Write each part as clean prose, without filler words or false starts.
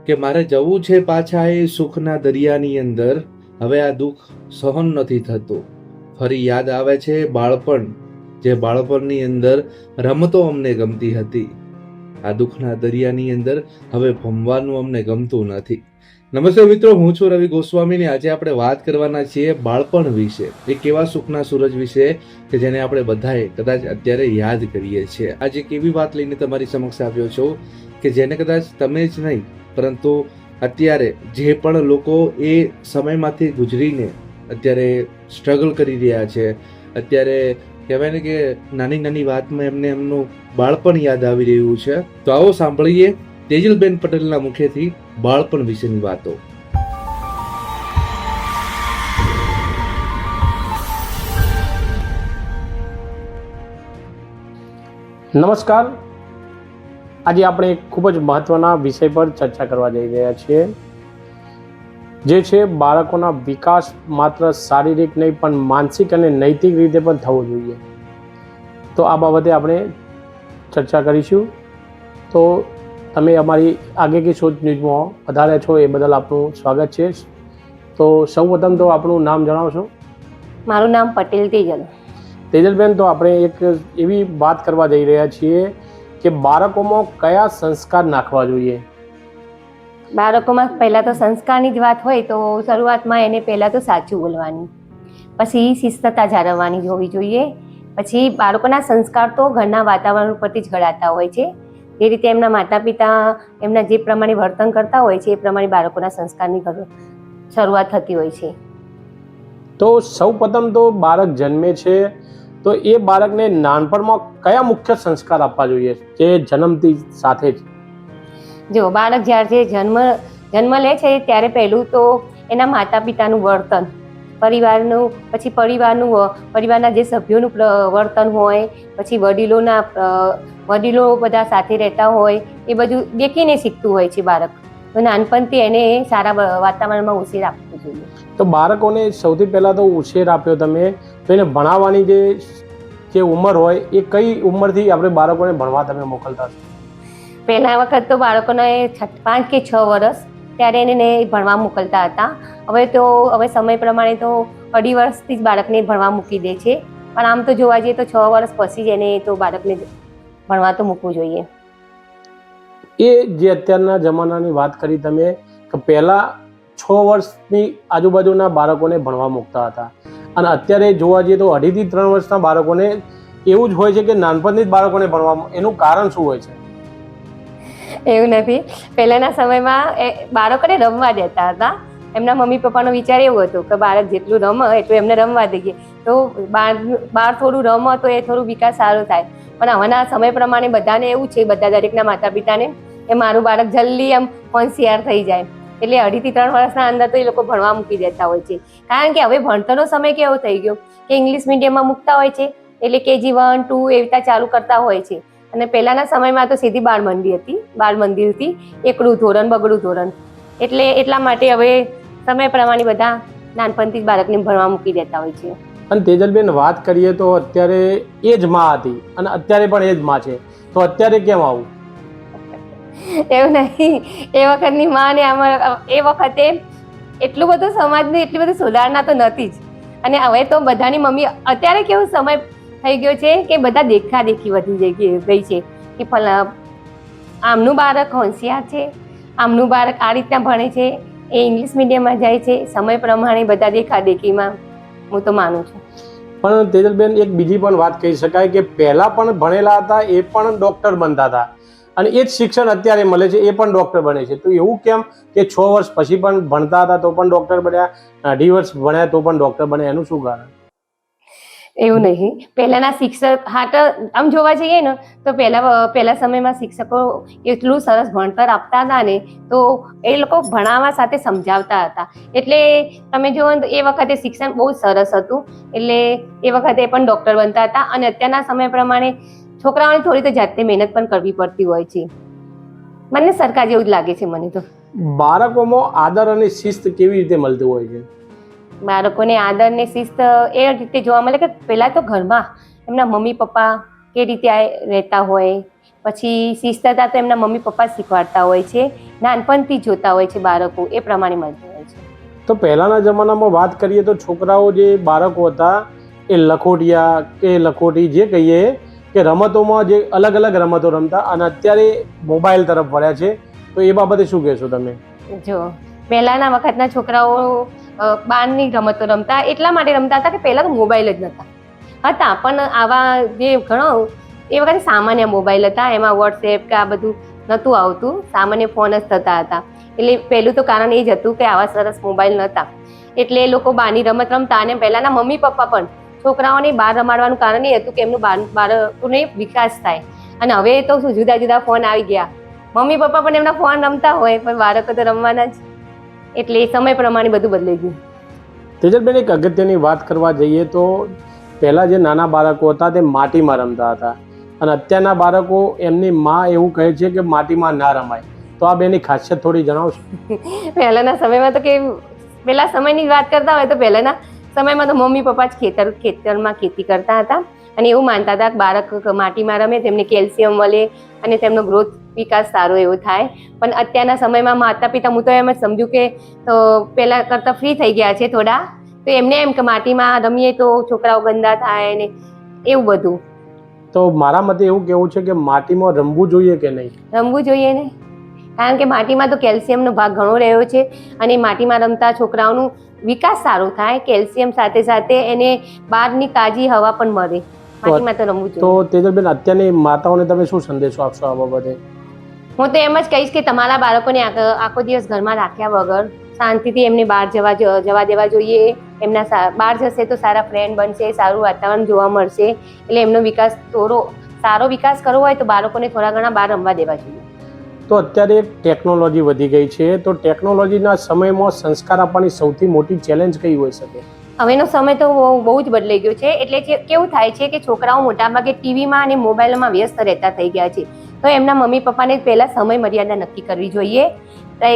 કે મારે જવું છે પાછા એ સુખના દરિયાની અંદર, હવે આ દુઃખ સહન નથી થતું. ફરી યાદ આવે છે બાળપણ, જે બાળપણની અંદર રમતો અમને ગમતી હતી. આ દુઃખના દરિયાની અંદર હવે ભમવાનું અમને ગમતું નથી. નમસ્તે મિત્રો, હું છું રવિ ગોસ્વામી ને આજે આપણે વાત કરવાના છીએ બાળપણ વિશે, એક એવા સુખના સૂરજ વિશે કે જેને આપણે બધાએ કદાચ અત્યારે યાદ કરીએ છીએ. આજે એક એવી વાત લઈને તમારી સમક્ષ આવ્યો છું કે જેને કદાચ તમે જ નહીં પરંતુ અત્યારે જે પણ લોકો એ સમયમાંથી ગુજરીને અત્યારે સ્ટ્રગલ કરી રહ્યા છે, અત્યારે કહેવાય ને કે નાની નાની વાતમાં એમને એમનું બાળપણ યાદ આવી રહ્યું છે. તો આવો સાંભળીએ તેજલબેન પટેલના મુખેથી બાળપણ વિશેની વાતો. નમસ્કાર. આજે આપણે એક ખૂબ જ મહત્વના વિષય પર ચર્ચા કરવા જઈ રહ્યા છીએ, જે છે બાળકોના વિકાસ માત્ર શારીરિક નહીં પણ માનસિક અને નૈતિક રીતે પણ થવો જોઈએ. તો આ બાબતે આપણે ચર્ચા કરીશું. તો તમે અમારી આગે કી સોચ ન્યૂઝમાં વધારે છો એ બદલ આપનું સ્વાગત છે. તો સૌપ્રથમ તો આપણું નામ જણાવશો? મારું નામ પટેલ તેજલ. તેજલબેન, તો આપણે એક એવી વાત કરવા જઈ રહ્યા છીએ કે બાળકોમાં કયા સંસ્કાર નાખવા જોઈએ. બાળકોમાં પહેલાં તો સંસ્કારની જ વાત હોય તો શરૂઆતમાં એને પહેલાં તો સાચું બોલવાની, પછી શિસ્તતા જાળવવાની હોવી જોઈએ. પછી બાળકોના સંસ્કાર તો ઘરના વાતાવરણ પરથી જ ઘડાતા હોય છે. જે રીતે એમના માતા પિતા એમના જે પ્રમાણે વર્તન કરતા હોય છે એ પ્રમાણે બાળકોના સંસ્કારની શરૂઆત થતી હોય છે. તો સૌ પ્રથમ તો બાળક જન્મે છે તો એ બાળકને નાનપણમાં કયા મુખ્ય સંસ્કાર આપવા જોઈએ જે જન્મથી સાથે જ? જો બાળક જ્યારે જન્મ લે છે ત્યારે પહેલું તો એના માતા પિતાનું વર્તન, પરિવારનું, પછી પરિવારના જે સભ્યોનું વર્તન હોય, પછી વડીલો બધા સાથે રહેતા હોય એ બધું દેખીને શીખતું હોય છે બાળક. તો નાનપણથી એને સારા વાતાવરણમાં ઉછેર આપવો જોઈએ. તો બાળકોને સૌથી પહેલાં તો ઉછેર આપ્યો તમે, તો એને ભણાવવાની જે ઉંમર હોય એ કઈ ઉંમરથી આપણે બાળકોને ભણવા તમે મોકલતા છો? પહેલા વખત તો બાળકોને 5 કે 6 વર્ષ ત્યારે એને ભણવા મોકલતા હતા. હવે સમય પ્રમાણે તો 2.5 વર્ષથી જ બાળકને ભણવા મૂકી દે છે. પણ આમ તો જોવા જઈએ તો 6 વર્ષ પછી જ એને તો બાળકને ભણવા તો મૂકવું જોઈએ. એ જે અત્યારના જમાનાની વાત કરી તમે કે પહેલાં 6 વર્ષની આજુબાજુના બાળકોને ભણવા મૂકતા હતા અને અત્યારે જોવા જઈએ તો 2.5 થી 3 વર્ષના બાળકોને એવું જ હોય છે કે નાનપણથી જ બાળકોને ભણવા. એનું કારણ શું હોય છે? એવું નથી. પહેલાંના સમયમાં બાળકોને રમવા દેતા હતા. એમના મમ્મી પપ્પાનો વિચાર એવો હતો કે બાળક જેટલું રમે એટલું એમને રમવા દઈએ, તો બહાર થોડું રમો તો એ થોડું વિકાસ સારો થાય. પણ હવેના સમય પ્રમાણે બધાને એવું છે, દરેકના માતા પિતાને, કે મારું બાળક જલ્દી એમ હોશિયાર થઈ જાય, એટલે 2.5 થી 3 વર્ષના અંદર તો એ લોકો ભણવા મૂકી દેતા હોય છે. કારણ કે હવે ભણતરનો સમય કેવો થઈ ગયો કે ઇંગ્લિશ મીડિયમમાં મૂકતા હોય છે, એટલે KG 1, 2 એવી રીતે ચાલુ કરતા હોય છે. અને પહેલાંના સમયમાં તો સીધી બાળ મંદિરથી એકડું ધોરણ, બગડું ધોરણ, એટલે એટલા માટે હવે સમય પ્રમાણે બધા નાનપણથી જ બાળકને ભણવા મૂકી દેતા હોય છે. અને તેજલબેન, વાત કરીએ તો અત્યારે એ જ માં હતી અને અત્યારે પણ એ જ માં છે, તો અત્યારે કેમ આવું? એવું નહીં. એ વખતની માં ને એ વખતે એટલું બધું સમાજની એટલી બધી સુધારણા તો નથી જ. અને હવે તો બધાની મમ્મી, અત્યારે કેવો સમય થઈ ગયો છે કે બધા દેખાદેખી વધી ગઈ છે કે આમનું બાળક હોશિયાર છે, આમનું બાળક આ રીતના ભણે છે, એ ઇંગ્લિશ મીડિયમમાં જાય છે. સમય પ્રમાણે બધા દેખાદેખીમાં હું તો માનું છું. પણ તેજલબેન, એક બીજી પણ વાત કહી શકાય કે પહેલાં પણ ભણેલા હતા એ પણ ડૉક્ટર બનતા હતા અને એ જ શિક્ષણ અત્યારે મળે છે, એ પણ ડૉક્ટર બને છે. તો એવું કેમ કે 6 વર્ષ પછી પણ ભણતા હતા તો પણ ડૉક્ટર બન્યા, 2.5 વર્ષ ભણ્યા તો પણ ડૉક્ટર બન્યા? એનું શું કારણ? એવું નહીં. પહેલાંના શિક્ષક આમ જોવા જઈએ ને તો પહેલા સમયમાં શિક્ષકો એટલું સરસ ભણતર આપતા હતા ને, તો એ લોકો ભણાવવા સાથે સમજાવતા હતા. એટલે તમે જુઓ ને તો એ વખતે શિક્ષણ બહુ સરસ હતું, એટલે એ વખતે પણ ડૉક્ટર બનતા હતા. અને અત્યારના સમય પ્રમાણે છોકરાઓને થોડી તો જાતે મહેનત પણ કરવી પડતી હોય છે. મને સરકાર જેવું જ લાગે છે. મને તો બાળકોમાં આદર અને શિસ્ત કેવી રીતે મળતું હોય છે? બાળકોને આદર ને શિસ્ત એ રીતે જોવા મળે કે પહેલાં તો ઘરમાં એમના મમ્મી પપ્પા કે રીતે રહેતા હોય, પછી શિસ્તતા તો એમના મમ્મી પપ્પા જ શીખવાડતા હોય છે, નાનપણથી જ જોતા હોય છે બાળકો, એ પ્રમાણે મળતું હોય છે. તો પહેલાંના જમાનામાં વાત કરીએ તો છોકરાઓ જે બાળકો હતા એ લખોટિયા કે લખોટી જે કહીએ કે રમતોમાં જે અલગ અલગ રમતો રમતા, અને અત્યારે મોબાઈલ તરફ વળ્યા છે, તો એ બાબતે શું કહેશો તમે? જો પહેલાના વખતના છોકરાઓ બહારની રમતો રમતા, એટલા માટે રમતા હતા કે પહેલા તો મોબાઈલ જ હતા, પણ આવા જે ઘણો એ વખતે સામાન્ય મોબાઈલ હતા, એમાં વોટ્સએપ કે આ બધું નહોતું આવતું, સામાન્ય ફોન જ થતા હતા. એટલે પહેલું તો કારણ એ જ હતું કે આવા સરસ મોબાઈલ નહોતા, એટલે એ લોકો બહારની રમત રમતા. અને પહેલાના મમ્મી પપ્પા પણ છોકરાઓને બહાર રમાડવાનું કારણ એ હતું કે એમનું બાળકોને વિકાસ થાય. અને હવે તો શું જુદા જુદા ફોન આવી ગયા, મમ્મી પપ્પા પણ એમના ફોન રમતા હોય, પણ બાળકો તો રમવાના જ. એટલે સમય પ્રમાણે બધું બદલાઈ ગયું. તેજલબેન, એક અગત્યની વાત કરવા જઈએ તો પહેલાં જે નાના બાળકો હતા તે માટીમાં રમતા હતા, અને અત્યારના બાળકો એમની માં એવું કહે છે કે માટીમાં ના રમાય, તો આ બેની ખાસિયત થોડી જણાવશો? પહેલાના સમયમાં તો કે પહેલા સમયની વાત કરતા હોય તો પહેલાના સમયમાં તો મમ્મી પપ્પા જ ખેતરમાં ખેતી કરતા હતા, અને એવું માનતા હતા કે બાળક માટીમાં રમે તેમને કેલ્શિયમ મળે અને તેમનો ગ્રોથ વિકાસ સારો એવો થાય. પણ અત્યારના સમયમાં માતા પિતા, હું તો એમ જ સમજુ કે પહેલા કરતાં ફ્રી થઈ ગયા છે થોડા, તો એમને એમ કે માટીમાં રમીએ તો છોકરાઓ ગંદા થાય ને એવું બધું. તો મારા મતે એવું કહેવું છે કે માટીમાં રમવું જોઈએ કે નહીં? રમવું જોઈએ ને, કારણ કે માટીમાં તો કેલ્શિયમનો ભાગ ઘણો રહ્યો છે, અને માટીમાં રમતા છોકરાઓનું વિકાસ સારો થાય. કેલ્શિયમ સાથે સાથે એને બહારની તાજી હવા પણ મળે. માટીમાં તો રમવું જોઈએ. તો તેજલબેન, અત્યારની માતાઓને તમે શું સંદેશો આપશો આ બાબતે? હું તો એમ જ કહીશ કે તમારા બાળકોને આખો દિવસ ઘરમાં રાખ્યા વગર શાંતિથી એમને બહાર જવા દેવા જોઈએ. એમના બહાર જશે તો સારા ફ્રેન્ડ બનશે, સારું વાતાવરણ જોવા મળશે, એટલે એમનો વિકાસ સારો વિકાસ કરવો હોય તો બાળકોને થોડા ઘણા બહાર રમવા દેવા જોઈએ. તો અત્યારે ટેકનોલોજી વધી ગઈ છે, તો ટેકનોલોજીના સમયમાં સંસ્કાર આપવાની સૌથી મોટી ચેલેન્જ કઈ હોઈ શકે? હવેનો સમય તો બહુ જ બદલાઈ ગયો છે, એટલે કેવું થાય છે કે છોકરાઓ મોટાભાગે ટીવીમાં અને મોબાઈલમાં વ્યસ્ત રહેતા થઈ ગયા છે. તો એમના મમ્મી પપ્પાને પહેલાં સમય મર્યાદા નક્કી કરવી જોઈએ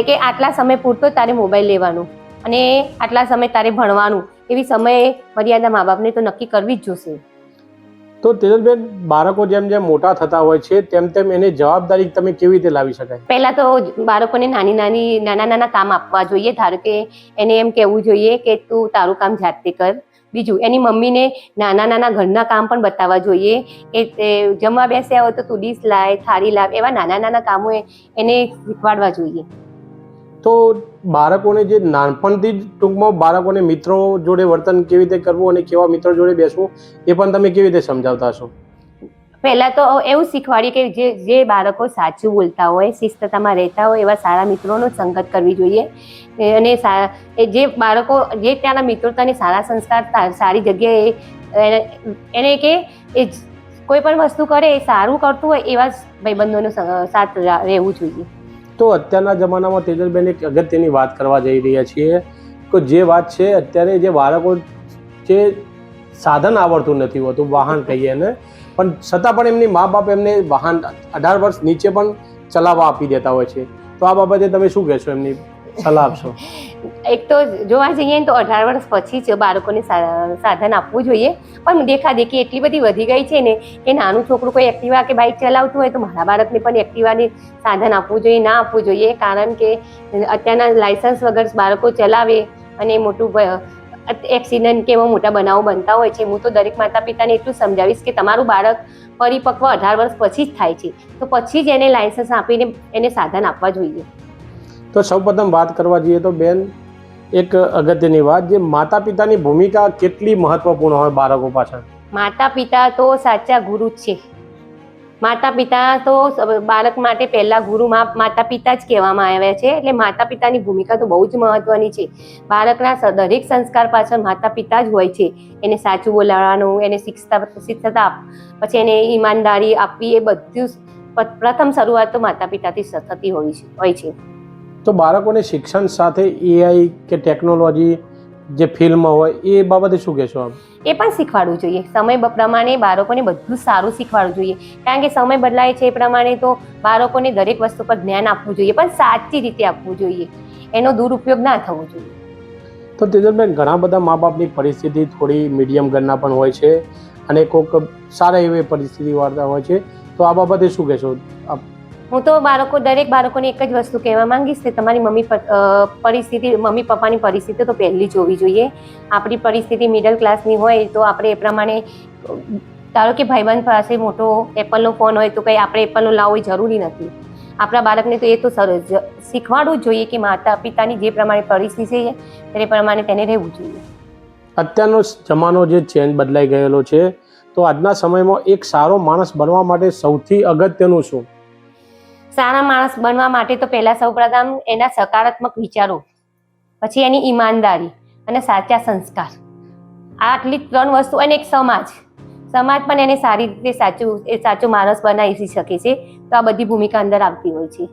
કે આટલા સમય પૂરતો તારે મોબાઈલ લેવાનું અને આટલા સમય તારે ભણવાનું, એવી સમય મર્યાદા મા બાપને તો નક્કી કરવી જ જોશે. તો તેજલબેન, બાળકો જેમ જેમ મોટા થતા હોય છે તેમ તેમ એની જવાબદારી તમે કેવી રીતે લાવી શકાય? પહેલાં તો બાળકોને નાના કામ આપવા જોઈએ. ધારો કે એને એમ કહેવું જોઈએ કે તું તારું કામ જાતે કર. બીજું, એની મમ્મીને નાના ઘરના કામ પણ બતાવવા જોઈએ કે જમવા બેસ્યા હોય તો તું ડીશ લાય, થાળી લાવ, એવા નાના કામો એને શીખવાડવા જોઈએ. તો બાળકોને જે નાનપણથી જ ટૂંકમાં બાળકોને મિત્રો જોડે વર્તન કેવી રીતે કરવું અને કેવા મિત્રો જોડે બેસવું એ પણ તમે કેવી રીતે સમજાવતા હશો? પહેલા તો એવું શીખવાડીએ કે જે બાળકો સાચું બોલતા હોય, શિસ્તતામાં રહેતા હોય, એવા સારા મિત્રોનો સંગત કરવી જોઈએ. અને જે બાળકો જે ત્યાંના મિત્રતાની સારા સંસ્કાર, સારી જગ્યાએ એને કે એ કોઈ પણ વસ્તુ કરે એ સારું કરતું હોય એવા ભાઈબંધોનો સાથ રહેવું જોઈએ. તો અત્યારના જમાનામાં તેજલબેન, એક અગત્યની વાત કરવા જઈ રહ્યા છીએ કે જે વાત છે અત્યારે જે બાળકો જે સાધન આવડતું નથી હોતું, વાહન કહીએ ને, પણ છતાં પણ એમની મા બાપ એમને વાહન 18 વર્ષ નીચે પણ ચલાવવા આપી દેતા હોય છે, તો આ બાબતે તમે શું કહેશો, એમની સલાહ આપશો? એક તો જોવા જઈએ તો 18 વર્ષ પછી જ બાળકોને સાધન આપવું જોઈએ, પણ દેખાદેખી એટલી બધી વધી ગઈ છે ને કે નાનું છોકરું કોઈ એક્ટિવા કે બાઇક ચલાવતું હોય તો મારા બાળકને પણ એક્ટિવાની સાધન આપવું જોઈએ, ના આપવું જોઈએ. કારણ કે અત્યારના લાયસન્સ વગર બાળકો ચલાવે અને મોટું એક્સિડન્ટ કે એવા મોટા બનાવો બનતા હોય છે. હું તો દરેક માતા પિતાને એટલું સમજાવીશ કે તમારું બાળક પરિપક્વ 18 વર્ષ પછી જ થાય છે, તો પછી જ એને લાયસન્સ આપીને એને સાધન આપવા જોઈએ. તો સૌપ્રથમ વાત કરવા જઈએ તો બેન, એક અગત્યની વાત, જે માતા પિતાની ભૂમિકા કેટલી મહત્વપૂર્ણ હોય બાળકો પાછળ? માતા પિતા તો સાચા ગુરુ જ છે. માતા પિતા તો બાળક માટે પહેલા ગુરુ માતા પિતા જ કહેવામાં આવ્યા છે, એટલે માતા પિતાની ભૂમિકા તો બહુ જ મહત્વની છે. બાળકના દરેક સંસ્કાર પાછળ માતા પિતા જ હોય છે. એને સાચું બોલાવવાનું, એને શિક્ષતા, પછી એને ઈમાનદારી આપવી, એ બધું પ્રથમ શરૂઆત તો માતા પિતાથી થતી હોય છે. તો બાળકોને શિક્ષણ સાથે AI કે ટેકનોલોજી જે ફિલ્મ હોય એ બાબતે શું કહેશો આપ? એ પણ શીખવાડવું જોઈએ. સમય પ્રમાણે બાળકોને બધું સારું શીખવાડવું જોઈએ, કારણ કે સમય બદલાય છે એ પ્રમાણે તો બાળકોને દરેક વસ્તુ પર જ્ઞાન આપવું જોઈએ, પણ સાચી રીતે આપવું જોઈએ, એનો દુરુપયોગ ના થવો જોઈએ. તો તેજલબેન, ઘણા બધા મા બાપની પરિસ્થિતિ થોડી મીડિયમ ઘરના પણ હોય છે અને કોઈક સારા એવી પરિસ્થિતિ વાળા હોય છે, તો આ બાબતે શું કહેશો? હું તો દરેક બાળકોને એક જ વસ્તુ કહેવા માંગીશ કે તમારી મમ્મી પપ્પાની પરિસ્થિતિ તો પહેલી જોવી જોઈએ. આપણી પરિસ્થિતિ મિડલ ક્લાસની હોય તો આપણે એ પ્રમાણે, ધારો કે ભાઈબંધ પાસે મોટો એપલનો ફોન હોય તો કંઈ આપણે એપલનો લાવવો જરૂરી નથી. આપણા બાળકને તો એ તો સરસ શીખવાડવું જ જોઈએ કે માતા પિતાની જે પ્રમાણે પરિસ્થિતિ છે તે પ્રમાણે તેને રહેવું જોઈએ. અત્યારનો જમાનો જે ચેન્જ બદલાઈ ગયેલો છે, તો આજના સમયમાં એક સારો માણસ બનવા માટે સૌથી અગત્યનું શું? સારા માણસ બનવા માટે તો પહેલા સૌપ્રથમ એના સકારાત્મક વિચારો, પછી એની ઈમાનદારી અને સાચા સંસ્કાર, આટલી 3 વસ્તુ, અને એક સમાજ પણ એને સારી રીતે સાચો માણસ બનાવી શકે છે. તો આ બધી ભૂમિકા અંદર આવતી હોય છે.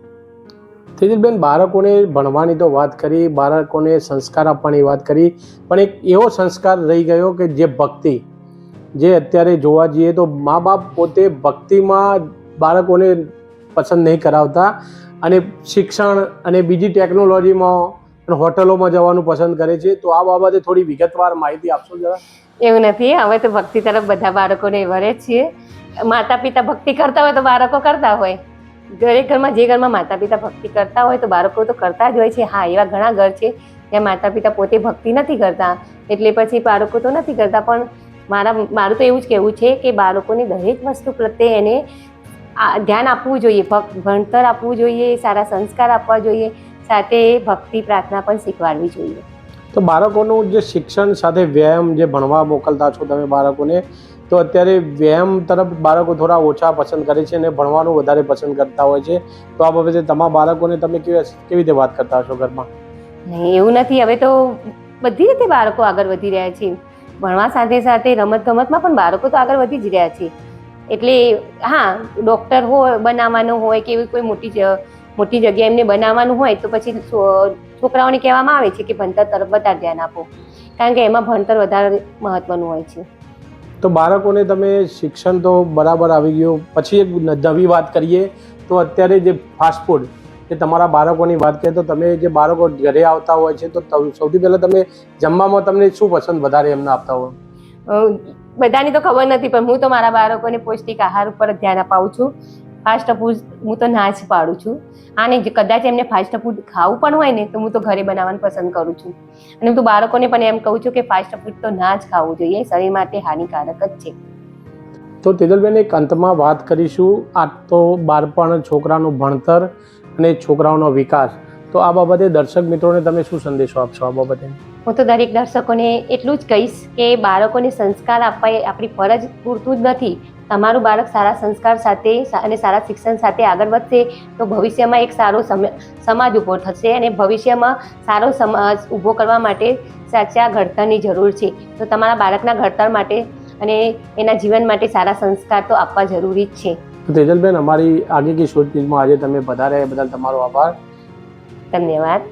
તેજલબેન, બાળકોને ભણવાની તો વાત કરી, બાળકોને સંસ્કાર આપવાની વાત કરી, પણ એક એવો સંસ્કાર રહી ગયો કે જે ભક્તિ, જે અત્યારે જોવા જઈએ તો મા બાપ પોતે ભક્તિમાં બાળકોને પસંદ નહીં કરાવતા અને શિક્ષણ અને બીજી ટેકનોલોજીમાં હોટલોમાં જવાનું પસંદ કરે છે. તો આ બાબતે થોડી વિગતવાર માહિતી આપશો જરા? એવું નથી, હવે તો ભક્તિ તરફ બધા બાળકોને વળે છીએ. માતા પિતા ભક્તિ કરતા હોય તો બાળકો કરતા હોય. દરેક ઘરમાં, જે ઘરમાં માતા પિતા ભક્તિ કરતા હોય તો બાળકો તો કરતા જ હોય છે. હા, એવા ઘણા ઘર છે જ્યાં માતા પિતા પોતે ભક્તિ નથી કરતા, એટલે પછી બાળકો તો નથી કરતા. પણ મારું તો એવું જ કહેવું છે કે બાળકોને દરેક વસ્તુ પ્રત્યે એને ધ્યાન આપવું જોઈએ, ભણતર આપવું જોઈએ, સારા સંસ્કાર આપવા જોઈએ, સાથે ભક્તિ પ્રાર્થના પણ શીખવાડવી જોઈએ. તો બાળકોનું જે શિક્ષણ સાથે વ્યાયામ જે ભણવા મોકલતા છો તમે બાળકોને, તો અત્યારે વ્યાયામ તરફ બાળકો થોડા ઓછા પસંદ કરે છે અને ભણવાનું વધારે પસંદ કરતા હોય છે. તો આ બાબતે તમારા બાળકોને તમે કેવી રીતે વાત કરતા હશો ઘરમાં? નહીં, એવું નથી. હવે તો બધી રીતે બાળકો આગળ વધી રહ્યા છે. ભણવા સાથે સાથે રમત ગમતમાં પણ બાળકો તો આગળ વધી જ રહ્યા છે. એટલે હા, ડૉક્ટર બનાવવાનું હોય કે એવી કોઈ મોટી જગ્યાએ એમને બનાવવાનું હોય તો પછી છોકરાઓને કહેવામાં આવે છે કે ભણતર તરફ વધારે ધ્યાન આપો, કારણ કે એમાં ભણતર વધારે મહત્વનું હોય છે. તો બાળકોને તમે શિક્ષણ તો બરાબર આવી ગયું, પછી એક નવી વાત કરીએ તો અત્યારે જે ફાસ્ટ ફૂડ, જે તમારા બાળકોની વાત કરીએ તો તમે જે બાળકો ઘરે આવતા હોય છે તો સૌથી પહેલાં તમે જમવામાં તમને શું પસંદ વધારે એમને આપતા હોય? બધાની તો ખબર નથી, પણ હું તો મારા બાળકોને પૌષ્ટિક આહાર ઉપર જ ધ્યાન અપાવું છું. ફાસ્ટ ફૂડ હું તો ના જ પાડું છું. અને કદાચ એમને ફાસ્ટ ફૂડ ખાવું પણ હોય ને તો હું તો ઘરે બનાવવાનું પસંદ કરું છું. અને હું તો બાળકોને પણ એમ કહું છું કે ફાસ્ટ ફૂડ તો ના જ ખાવું જોઈએ, શરીર માટે હાનિકારક જ છે. તો તેજલબેન, એક અંતમાં વાત કરીશું. આ તો બાળપણ, છોકરાનું ભણતર અને છોકરાઓનો વિકાસ, તો આ બાબતે દર્શક મિત્રોને તમે શું સંદેશો આપશો આ બાબતે? હું તો દરેક દર્શકોને એટલું જ કહીશ કે બાળકોને સંસ્કાર આપવા એ આપણી ફરજ પૂરતું જ નથી. તમારું બાળક સારા સંસ્કાર સાથે અને સારા શિક્ષણ સાથે આગળ વધશે તો ભવિષ્યમાં એક સારો સમાજ ઊભો થશે, અને ભવિષ્યમાં સારો સમાજ ઊભો કરવા માટે સાચા ઘડતરની જરૂર છે. તો તમારા બાળકના ઘડતર માટે અને એના જીવન માટે સારા સંસ્કાર તો આપવા જરૂરી જ છે. તેજલબેન, અમારી આગળ કી શોધ ફિલ્મમાં આજે તમે પધાર્યા એ બદલ તમારો આભાર. ધન્યવાદ.